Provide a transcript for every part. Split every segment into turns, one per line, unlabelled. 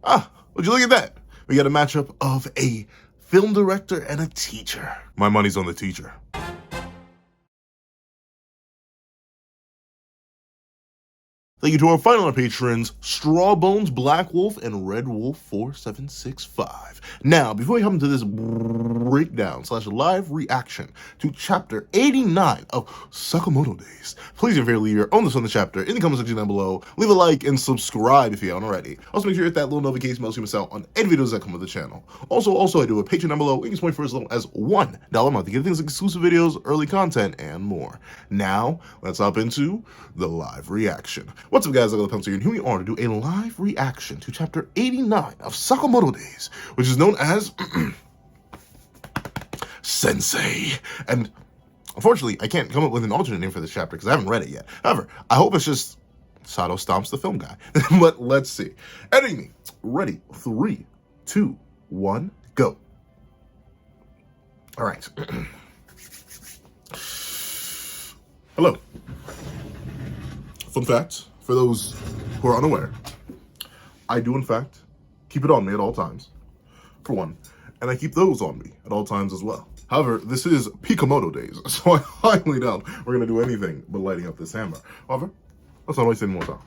Ah, would you look at that? We got a matchup of a film director and a teacher. My money's on the teacher. Thank you to our final patrons, Strawbones, Black Wolf, and Red Wolf 4765. Now, before we come to this breakdown / live reaction to chapter 89 of Sakamoto Days, please do leave your own on the chapter in the comment section down below. Leave a like and subscribe if you haven't already. Also, make sure you hit that little notification bell so you miss out on any videos that come with the channel. Also, I do a Patreon down below. You can support for as little as $1 a month to get things like exclusive videos, early content, and more. Now, let's hop into the live reaction. What's up, guys? I'm the Pencil here, and here we are to do a live reaction to chapter 89 of Sakamoto Days, which is known as Sensei. And unfortunately, I can't come up with an alternate name for this chapter because I haven't read it yet. However, I hope it's just Sato Stomps the film guy. But let's see. Editing, ready, 3, 2, 1, go. All right. Hello. Fun fact, for those who are unaware, I do in fact keep it on me at all times, for one, and I keep those on me at all times as well. However, this is Sakamoto Days, so I highly doubt we're going to do anything but lighting up this hammer. However, let's not waste any more time.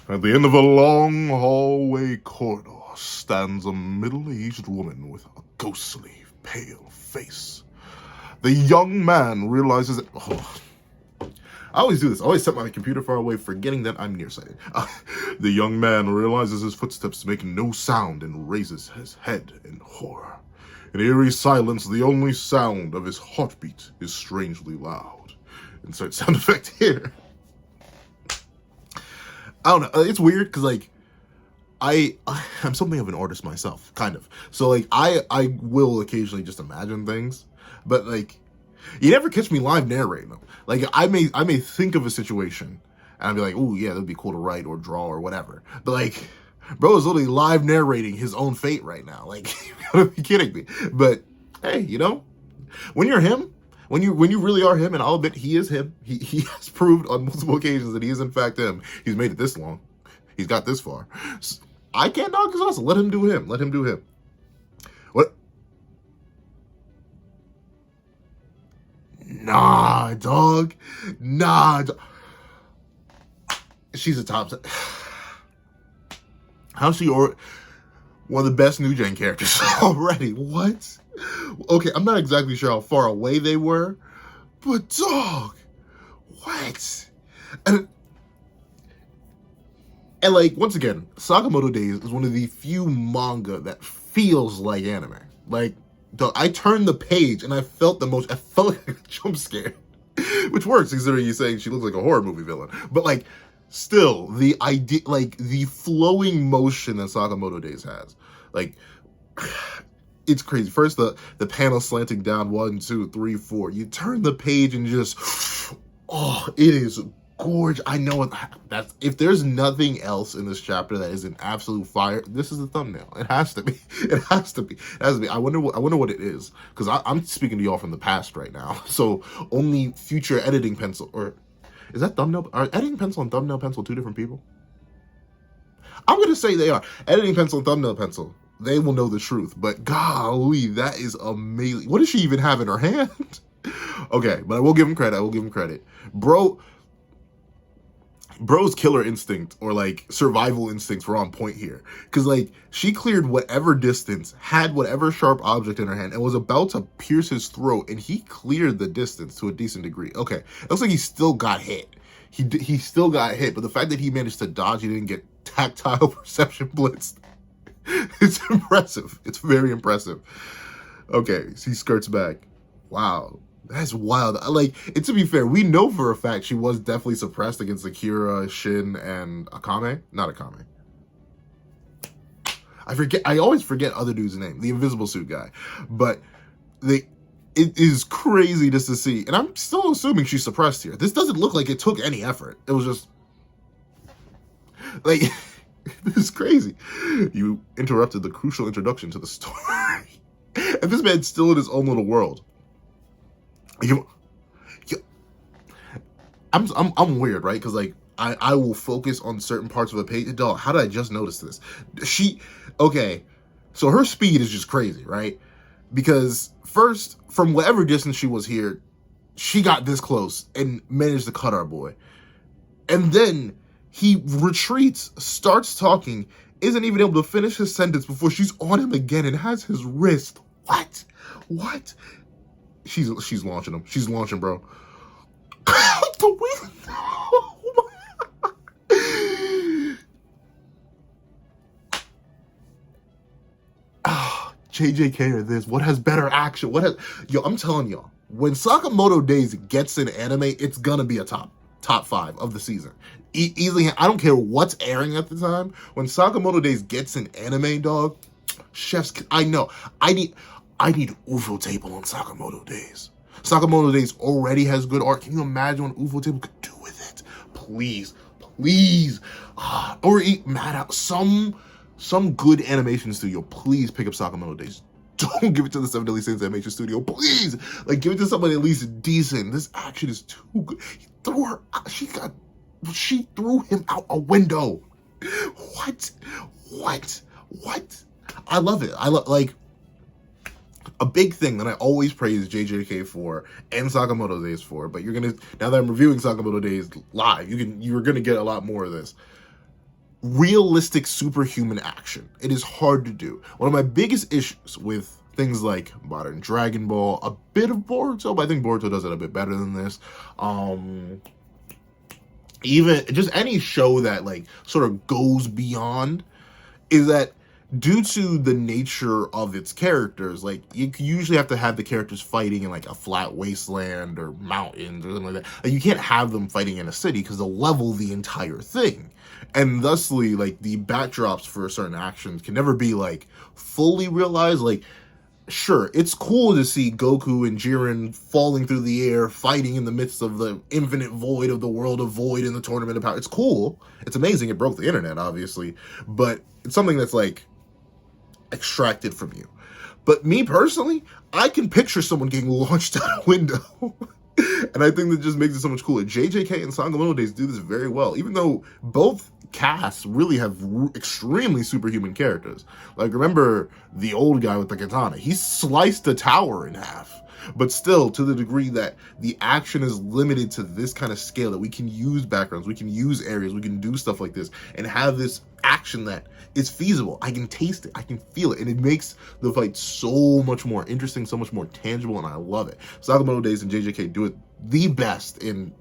At the end of a long hallway corridor stands a middle-aged woman with a ghostly, pale face. The young man realizes that... I always do this. I always set my computer far away, forgetting that I'm nearsighted. The young man realizes his footsteps make no sound and raises his head in horror. In eerie silence, the only sound of his heartbeat is strangely loud. Insert sound effect here. I don't know. It's weird because, like, I'm something of an artist myself, kind of. So, like, I will occasionally just imagine things, but, like, you never catch me live narrating them. Like, I may think of a situation, and I'll be like, "Ooh, yeah, that'd be cool to write or draw or whatever." But, like, bro is literally live narrating his own fate right now. Like, you gotta be kidding me. But hey, you know, when you're him, when you really are him, and I'll admit he is him. He has proved on multiple occasions that he is in fact him. He's made it this long. He's got this far. So, I can't knock his hustle. Let him do him. Let him do him. What? Nah, dog. Nah. She's a top. How's she one of the best new gen characters already? What? Okay, I'm not exactly sure how far away they were, but dog, what? And like, once again, Sakamoto Days is one of the few manga that feels like anime. Like, I turned the page and I felt like a jump scare, which works considering you saying she looks like a horror movie villain. But like, still, the idea, like the flowing motion that Sakamoto Days has, like, it's crazy. First, the panel slanting down 1, 2, 3, 4. You turn the page and just, oh, it is gorgeous. I know that's, if there's nothing else in this chapter that is an absolute fire, this is the thumbnail. It has to be. It has to be. It has to be. I wonder what it is, because I'm speaking to y'all from the past right now. So only future editing pencil, or is that thumbnail? Are editing pencil and thumbnail pencil two different people? I'm gonna say they are. Editing pencil and thumbnail pencil. They will know the truth. But golly, that is amazing. What does she even have in her hand? Okay, but I will give him credit. I will give him credit, bro's killer instinct, or like survival instincts, were on point here, because like she cleared whatever distance, had whatever sharp object in her hand, and was about to pierce his throat, and he cleared the distance to a decent degree. Okay, it looks like he still got hit. He still got hit, but the fact that he managed to dodge, he didn't get tactile perception blitzed. It's impressive. It's very impressive. Okay, so he skirts back. Wow. That's wild. Like, and to be fair, we know for a fact she was definitely suppressed against Akira, Shin, and Akame. Not Akame. I always forget other dude's name, the invisible suit guy. But it is crazy just to see. And I'm still assuming she's suppressed here. This doesn't look like it took any effort. It was just, like, this is crazy. You interrupted the crucial introduction to the story. And this man's still in his own little world. I'm weird, right? Because like I will focus on certain parts of a page. Dog, how did I just notice this? Okay, so her speed is just crazy, right? Because first, from whatever distance she was here, she got this close and managed to cut our boy. And then he retreats, starts talking, isn't even able to finish his sentence before she's on him again and has his wrist. What? She's launching him. She's launching, bro. The way. Oh my. JJK or this. What has better action? Yo, I'm telling y'all, when Sakamoto Days gets in anime, it's gonna be a top 5 of the season. Easily, I don't care what's airing at the time. When Sakamoto Days gets in anime, dog, chefs, I know. I need UFO Table on Sakamoto Days. Sakamoto Days already has good art. Can you imagine what UFO Table could do with it? Please. Or Mad out some good animation studio. Please pick up Sakamoto Days. Don't give it to the Seven Deadly Sins animation studio. Please, like, give it to somebody at least decent. This action is too good. He threw her. She threw him out a window. What? I love it. Like, a big thing that I always praise JJK for and Sakamoto Days for, but now that I'm reviewing Sakamoto Days live, you're gonna get a lot more of this. Realistic superhuman action. It is hard to do. One of my biggest issues with things like modern Dragon Ball, a bit of Boruto, but I think Boruto does it a bit better than this. Even just any show that like sort of goes beyond, is that due to the nature of its characters, like you usually have to have the characters fighting in like a flat wasteland or mountains or something like that. Like, you can't have them fighting in a city because they'll level the entire thing. And thusly, like, the backdrops for certain actions can never be like fully realized. Like, sure, it's cool to see Goku and Jiren falling through the air, fighting in the midst of the infinite void of the world of void in the tournament of power. It's cool. It's amazing. It broke the internet, obviously. But it's something that's like extracted from you. But me personally, I can picture someone getting launched out a window. And I think that just makes it so much cooler. JJK and Sakamoto Days do this very well, even though both casts really have extremely superhuman characters. Like, remember the old guy with the katana? He sliced the tower in half. But still, to the degree that the action is limited to this kind of scale, that we can use backgrounds, we can use areas, we can do stuff like this, and have this action that is feasible. I can taste it, I can feel it, and it makes the fight so much more interesting, so much more tangible, and I love it. Sakamoto Days and JJK do it the best in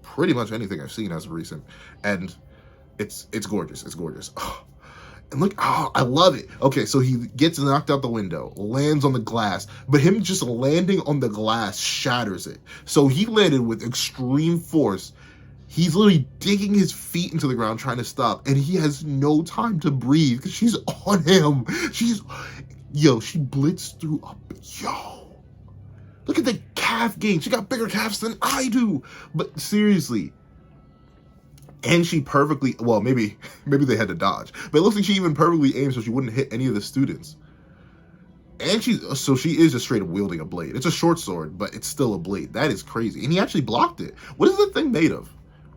pretty much anything I've seen as of recent, and it's gorgeous. It's gorgeous. Oh. And look, I love it. Okay, so he gets knocked out the window, lands on the glass, but him just landing on the glass shatters it. So he landed with extreme force. He's literally digging his feet into the ground trying to stop, and he has no time to breathe because she's on him. She blitzed through up. Yo, look at the calf gain. She got bigger calves than I do. But seriously. And she perfectly, well, maybe they had to dodge, but it looks like she even perfectly aimed so she wouldn't hit any of the students. And she is just straight up wielding a blade. It's a short sword, but it's still a blade. That is crazy. And he actually blocked it. What is that thing made of?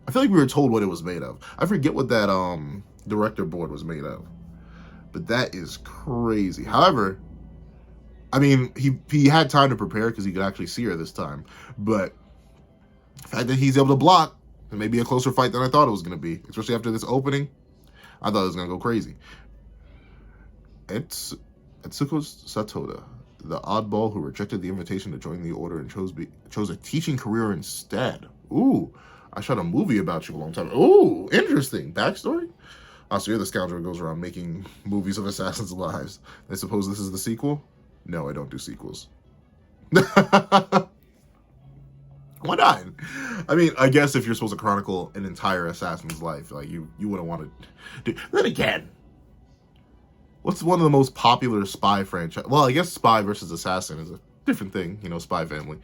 I feel like we were told what it was made of. I forget what that director board was made of. But that is crazy. However, I mean, he had time to prepare because he could actually see her this time. But the fact that he's able to block, it may be a closer fight than I thought it was going to be, especially after this opening. I thought it was going to go crazy. It's Etsuko Satoda, the oddball who rejected the invitation to join the order and chose a teaching career instead. Ooh, I shot a movie about you a long time ago. Ooh, interesting. Backstory? Oh, so you're the scoundrel who goes around making movies of assassins' lives. I suppose this is the sequel? No, I don't do sequels. Why not? I mean, I guess if you're supposed to chronicle an entire assassin's life, like, you wouldn't want to do. Then again, what's one of the most popular spy franchise? Well, I guess Spy versus Assassin is a different thing, Spy Family.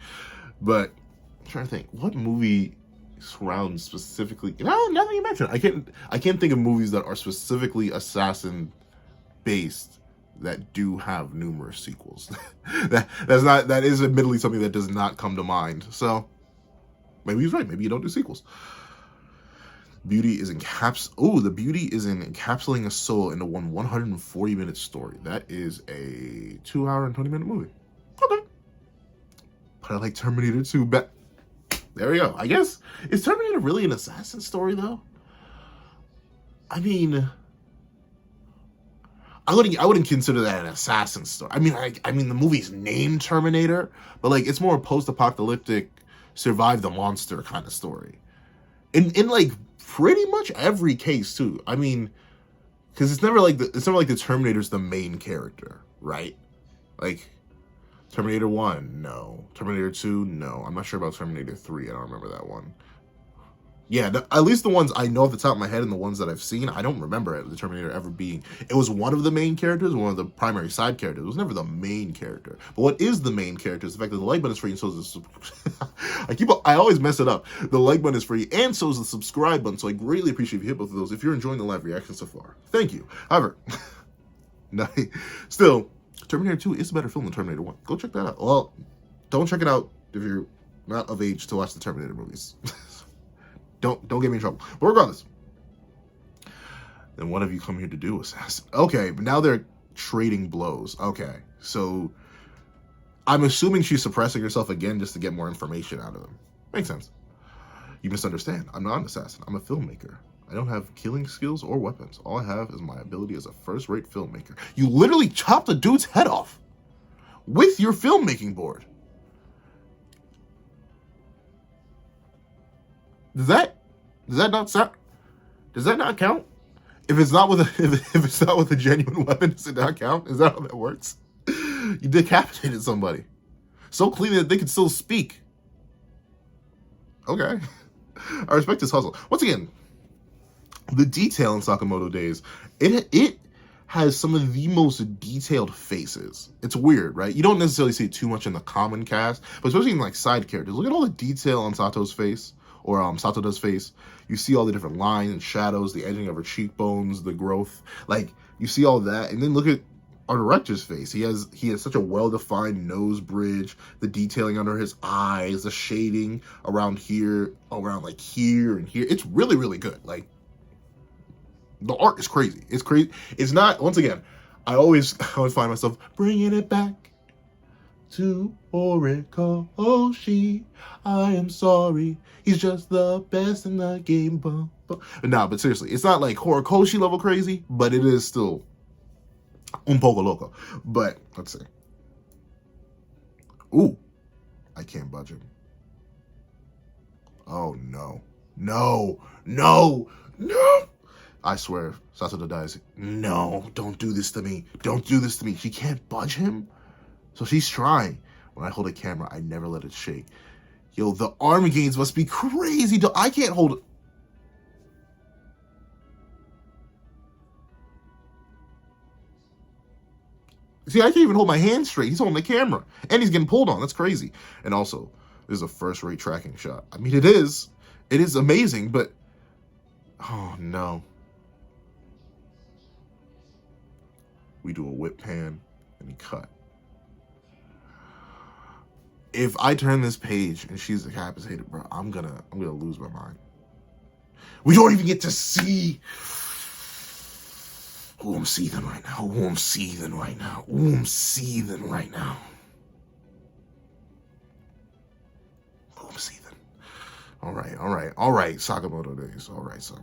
But I'm trying to think, what movie surrounds specifically? Now that you mention it, I can't think of movies that are specifically assassin based that do have numerous sequels. that is admittedly something that does not come to mind. So maybe he's right. Maybe you don't do sequels. Beauty is the beauty is in encapsulating a soul into one 140-minute story. That is a 2 hour and 20-minute movie. Okay. But I like Terminator 2 better. There we go. I guess, is Terminator really an assassin story though? I mean, I wouldn't consider that an assassin story. I mean the movie's named Terminator, but like it's more a post-apocalyptic survive the monster kind of story. In like pretty much every case too. I mean, because it's never like the Terminator's the main character, right? Like Terminator 1, no. Terminator 2, no. I'm not sure about Terminator 3. I don't remember that one. Yeah, at least the ones I know off the top of my head and the ones that I've seen, I don't remember the Terminator ever being... It was one of the main characters, one of the primary side characters. It was never the main character. But what is the main character is the fact that the like button is free and so is the... I always mess it up. The like button is free and so is the subscribe button, so I greatly appreciate if you hit both of those if you're enjoying the live reaction so far. Thank you. However, still, Terminator 2 is a better film than Terminator 1. Go check that out. Well, don't check it out if you're not of age to watch the Terminator movies. Don't get me in trouble. But regardless, then what have you come here to do, assassin? Okay, but now they're trading blows. Okay, so I'm assuming she's suppressing herself again just to get more information out of them. Makes sense. You misunderstand. I'm not an assassin. I'm a filmmaker. I don't have killing skills or weapons. All I have is my ability as a first-rate filmmaker. You literally chopped a dude's head off with your filmmaking board. Does that not count? If it's not with a genuine weapon, does it not count? Is that how that works? You decapitated somebody so cleanly that they could still speak. Okay. I respect his hustle. Once again, the detail in Sakamoto Days, it has some of the most detailed faces. It's weird, right? You don't necessarily see too much in the common cast, but especially in like side characters. Look at all the detail on Sato's face. Or Satoda's face. You see all the different lines and shadows, the edging of her cheekbones, the growth. Like, you see all that. And then look at our director's face. He has such a well-defined nose bridge, the detailing under his eyes, the shading around here, around like here and here. It's really, really good. Like, the art is crazy. It's crazy. It's not, once again, I always find myself bringing it back to Horikoshi. I am sorry. He's just the best in the game. Nah, but seriously, it's not like Horikoshi level crazy, but it is still un poco loco. But let's see. Ooh, I can't budge him. Oh no, no, no, no! I swear, Satoda dies. No, don't do this to me. Don't do this to me. She can't budge him. So she's trying. When I hold a camera, I never let it shake. Yo, the arm gains must be crazy. I can't hold it. See, I can't even hold my hand straight. He's holding the camera. And he's getting pulled on. That's crazy. And also, this is a first-rate tracking shot. I mean, it is. It is amazing, but... Oh, no. We do a whip pan, and he cut. If I turn this page and she's decapitated, bro, I'm gonna lose my mind. We don't even get to see who I'm seething right now. Who I'm seething right now. Who I'm seething right now. Who I'm seething. All right, Sakamoto Days. All right, so.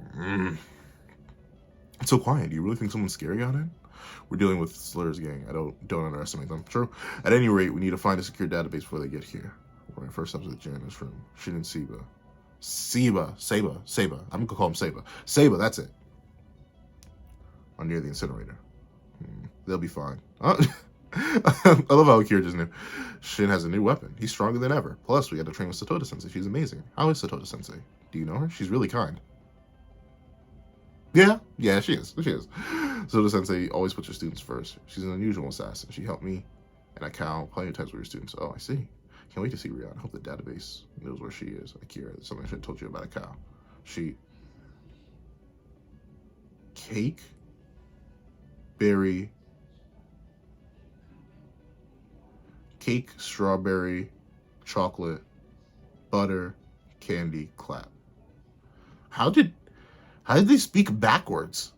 It's so quiet. Do you really think someone's scary out there? We're dealing with Slur's gang. I don't underestimate them. True. At any rate, we need to find a secure database before they get here. We're first up to the janitor's room. Shin and Seba. Seba. I'm gonna call him Seba. Seba, that's it. Or near the incinerator. They'll be fine. I love how Akira just knew. Shin has a new weapon. He's stronger than ever. Plus, we got to train with Satoda Sensei. She's amazing. How is Satoda Sensei? Do you know her? She's really kind. Yeah, she is. Satoda Sensei always puts her students first. She's an unusual assassin. She helped me and Akao plenty of times with her students. Oh, I see. Can't wait to see Rihanna. I hope the database knows where she is. Akira, something I should have told you about Akao. Cake, strawberry, chocolate, butter, candy, clap. How did How did they speak backwards?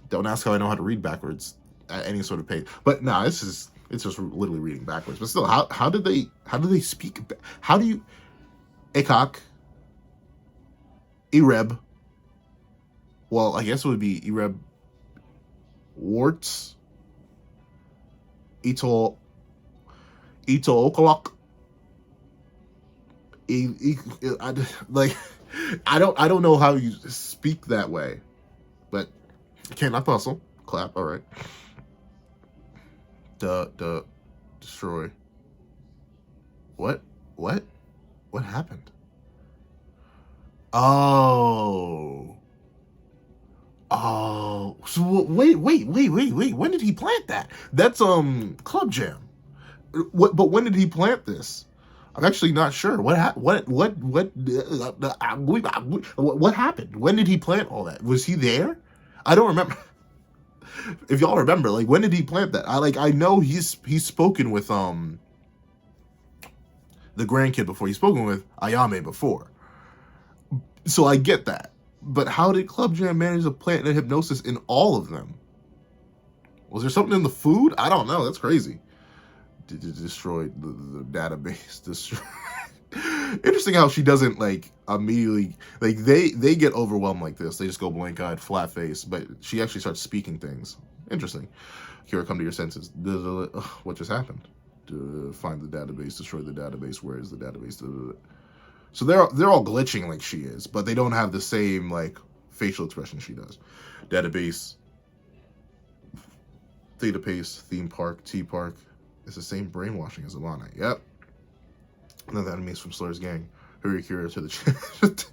Don't ask how I know how to read backwards at any sort of page. But no, it's just literally reading backwards. But still, how did they speak? How do you Ekak, Ereb? Well, I guess it would be Ereb Warts, Ito Okolok. Like I don't know how you speak that way, but can't not puzzle. Clap. All right. Destroy. What? What happened? Oh. Oh. So wait. When did he plant that? That's Club Jam. But when did he plant this? I'm actually not sure. What happened? When did he plant all that? Was he there? I don't remember. If y'all remember, like, when did he plant that? I know he's spoken with the grandkid before. He's spoken with Ayame before. So I get that. But how did Club Jam manage to plant that hypnosis in all of them? Was there something in the food? I don't know. That's crazy. Destroy the database. Destroy. Interesting how she doesn't like immediately like they get overwhelmed like this. They just go blank eyed, flat face. But she actually starts speaking things. Interesting. Kira, come to your senses. What just happened? Find the database. Destroy the database. Where is the database? So they're all glitching like she is, but they don't have the same like facial expression she does. Database. Theta Pace. Theme Park. Tea Park. It's the same brainwashing as Alana. Yep. Another enemies from Slur's gang. Hurry Kira to the chat.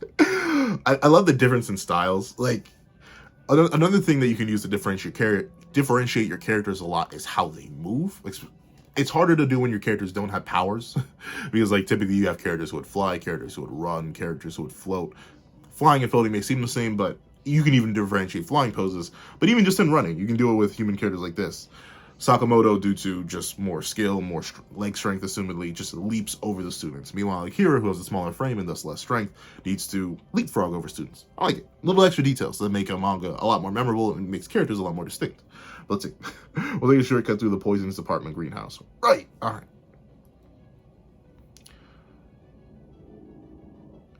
I love the difference in styles. Like, another thing that you can use to differentiate your characters a lot is how they move. It's harder to do when your characters don't have powers. Because, like, typically you have characters who would fly, characters who would run, characters who would float. Flying and floating may seem the same, but you can even differentiate flying poses. But even just in running, you can do it with human characters like this. Sakamoto, due to just more skill, more leg strength, assumedly, just leaps over the students. Meanwhile, Akira, who has a smaller frame and thus less strength, needs to leapfrog over students. I like it. Little extra details that make a manga a lot more memorable and makes characters a lot more distinct. But let's see. We'll take a shortcut through the poisons department greenhouse. Right. All right.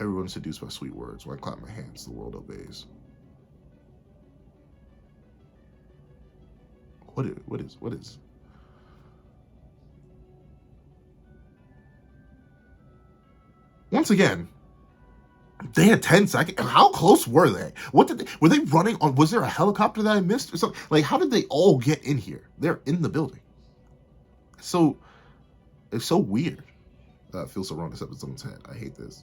Everyone seduced by sweet words. When I clap my hands, the world obeys. What is? Once again, they had 10 seconds. How close were they? Were they running on? Was there a helicopter that I missed or something? Like, how did they all get in here? They're in the building. So, it's so weird. It feels so wrong to step in someone's head. I hate this.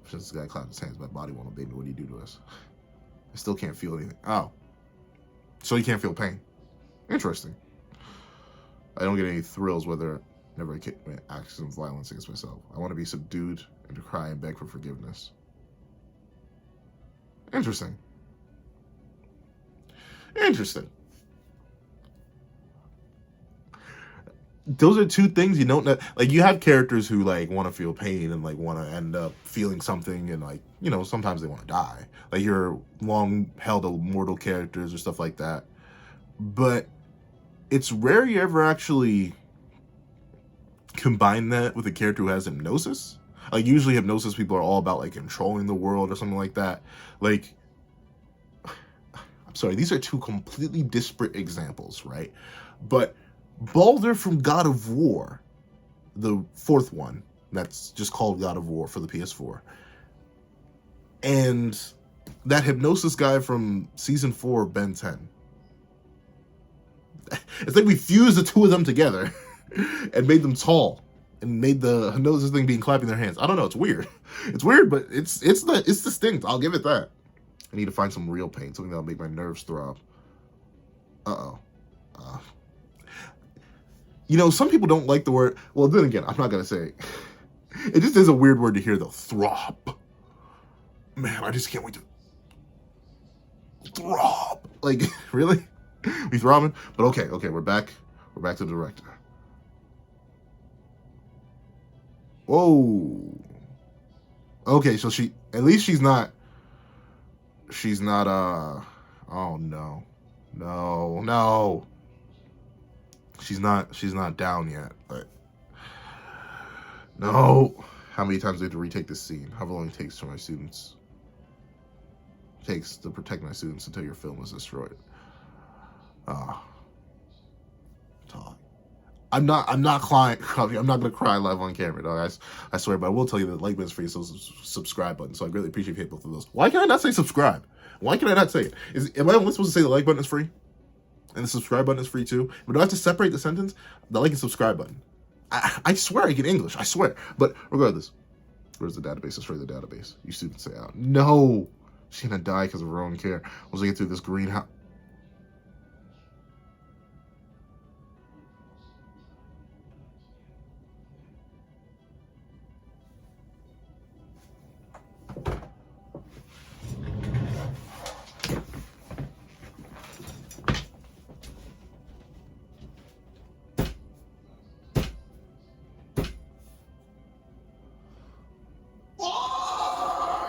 Since this guy clapped his hands, my body won't obey me. What do you do to us? I still can't feel anything. Oh. So you can't feel pain. Interesting. I don't get any thrills whether never commit acts of violence against myself. I want to be subdued and to cry and beg for forgiveness. Interesting. Interesting. Those are two things you don't know. Like, you have characters who like want to feel pain and like want to end up feeling something, and like, you know, sometimes they want to die. Like your long held immortal characters or stuff like that. But it's rare you ever actually combine that with a character who has hypnosis. Like, usually hypnosis people are all about like controlling the world or something like that. Like, I'm sorry, these are two completely disparate examples, right? But Baldur from God of War, the fourth one, that's just called God of War for the PS4, and that hypnosis guy from season 4 of Ben 10. It's like we fused the two of them together and made them tall and made the hypnosis thing being clapping their hands. I don't know. It's weird. It's weird, but it's distinct. I'll give it that. I need to find some real pain, something that'll make my nerves throb. You know, some people don't like the word. Well, then again, I'm not gonna say it. It just is a weird word to hear, though. Throb. Man, I just can't wait to throb. Like, really? We throbbing? But okay, we're back. We're back to the director. Whoa. Okay, so at least she's not she's not, oh no. No, no. She's not down yet, but no. How many times do I have to retake this scene? However long it takes for my students. It takes to protect my students until your film is destroyed. Talk. I'm not crying. I'm not gonna cry live on camera, dog. I swear, but I will tell you that the like button is free, so subscribe button. So I greatly appreciate if you hit both of those. Why can I not say subscribe? Why can I not say it? Am I only supposed to say the like button is free? And the subscribe button is free too? But do I have to separate the sentence? The like and subscribe button. I swear I get English. I swear. But regardless, where's the database? Destroy the database. You students say out. No! She's gonna die because of her own care. Once I get through this greenhouse.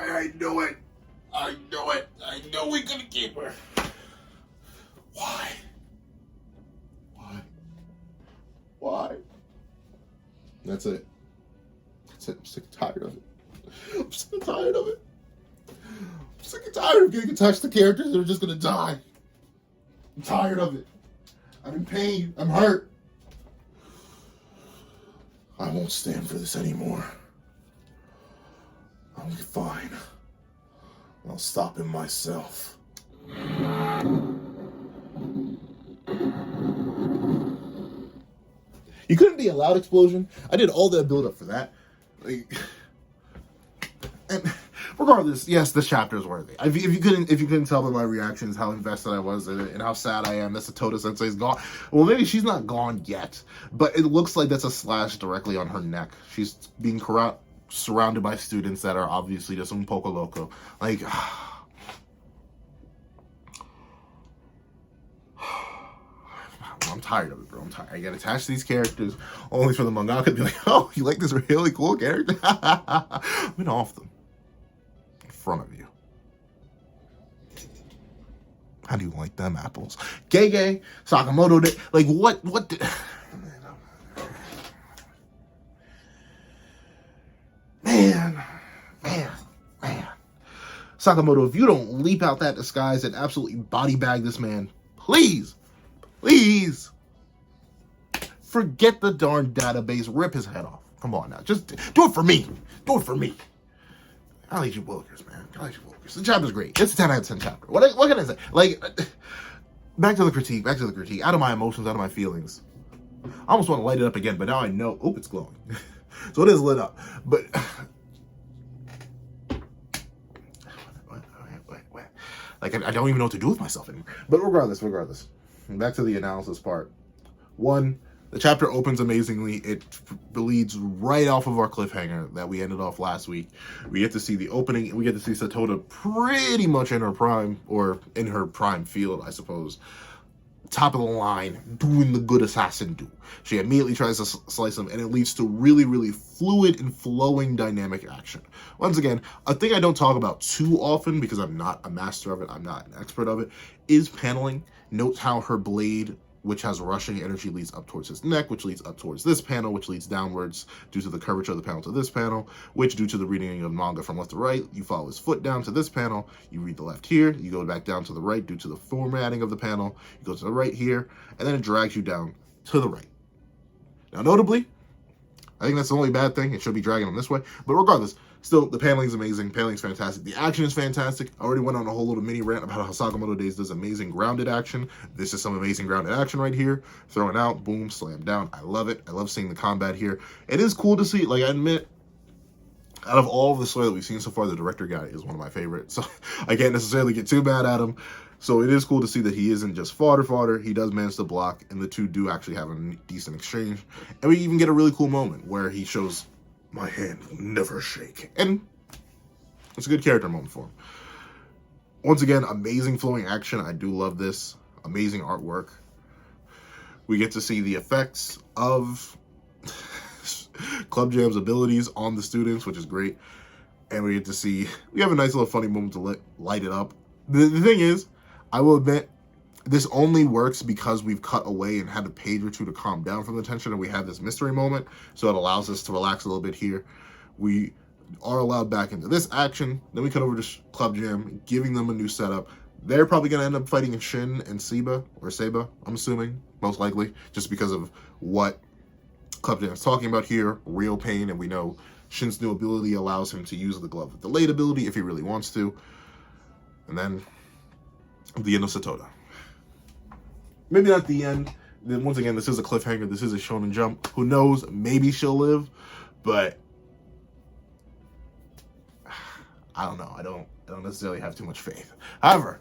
I knew it. I knew it. I knew we couldn't keep her. Why? Why? Why? That's it. That's it. I'm sick and tired of it. I'm sick and tired of it. I'm sick and tired of getting attached to characters that are just gonna die. I'm tired of it. I'm in pain. I'm hurt. I won't stand for this anymore. I'll be fine. I'll stop him myself. You couldn't be a loud explosion. I did all that build up for that. And regardless, yes, this chapter is worthy. If you couldn't tell by my reactions how invested I was in it and how sad I am that Satoda Sensei's gone. Well, maybe she's not gone yet, but it looks like that's a slash directly on her neck. She's being surrounded by students that are obviously just un poco loco. Like, I'm tired of it, bro. I'm tired. I get attached to these characters only for the mangaka to be like, oh, you like this really cool character? I'm gonna off them in front of you. How do you like them apples? Gege, Sakamoto, like what Man. Sakamoto, if you don't leap out that disguise and absolutely body bag this man, please, forget the darn database, rip his head off. Come on now, just do it for me. Do it for me. I'll let you Wilkers, man. I'll let you Wilkers. The chapter's great. It's a 10 out of 10 chapter. What can I say? Like, back to the critique. Out of my emotions, out of my feelings. I almost want to light it up again, but now I know. Oh, it's glowing. So it is lit up. But like, I don't even know what to do with myself anymore. But regardless, back to the analysis part. One, the chapter opens amazingly. It leads right off of our cliffhanger that we ended off last week. We get to see the opening. We get to see Satoda pretty much in her prime, or in her prime field, I suppose. Top of the line, doing the good assassin do. She immediately tries to slice him, and it leads to really, really fluid and flowing dynamic action. Once again, a thing I don't talk about too often because I'm not a master of it, I'm not an expert of it, is paneling. Note how her blade, which has rushing energy, leads up towards his neck, which leads up towards this panel, which leads downwards due to the curvature of the panel to this panel, which due to the reading of manga from left to right, you follow his foot down to this panel, you read the left here, you go back down to the right due to the formatting of the panel, you go to the right here, and then it drags you down to the right. Now, notably, I think that's the only bad thing. It should be dragging them this way. But regardless, still, the paneling is amazing. Paneling's fantastic. The action is fantastic. I already went on a whole little mini rant about how Sakamoto Days does amazing grounded action. This is some amazing grounded action right here. Throwing out, boom, slam down. I love it. I love seeing the combat here. It is cool to see. Like, I admit, out of all of the story that we've seen so far, the director guy is one of my favorites. So I can't necessarily get too mad at him. So it is cool to see that he isn't just fodder. He does manage to block, and the two do actually have a decent exchange. And we even get a really cool moment where he shows, my hand will never shake. And it's a good character moment for him. Once again, amazing flowing action. I do love this. Amazing artwork. We get to see the effects of Club Jam's abilities on the students, which is great. And we get to see, we have a nice little funny moment to light it up. The thing is, I will admit, this only works because we've cut away and had a page or two to calm down from the tension, and we had this mystery moment, so it allows us to relax a little bit here. We are allowed back into this action. Then we cut over to Club Jam, giving them a new setup. They're probably going to end up fighting Shin and Seba, I'm assuming, most likely, just because of what Club Jam is talking about here, real pain, and we know Shin's new ability allows him to use the glove with delayed ability if he really wants to. And then the end of Satoda. Maybe not the end. Then once again, this is a cliffhanger. This is a Shonen Jump. Who knows? Maybe she'll live, but I don't know. I don't necessarily have too much faith. However,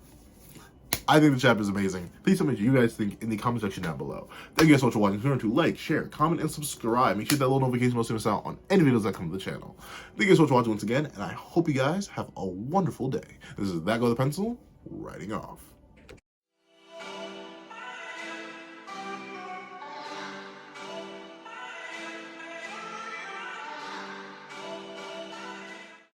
I think the chapter is amazing. Please tell me what you guys think in the comment section down below. Thank you guys so much for watching. Remember to like, share, comment, and subscribe. Make sure that little notification bell so you don't miss out on any videos that come to the channel. Thank you guys so much for watching once again, and I hope you guys have a wonderful day. This is That Go the Pencil, writing off.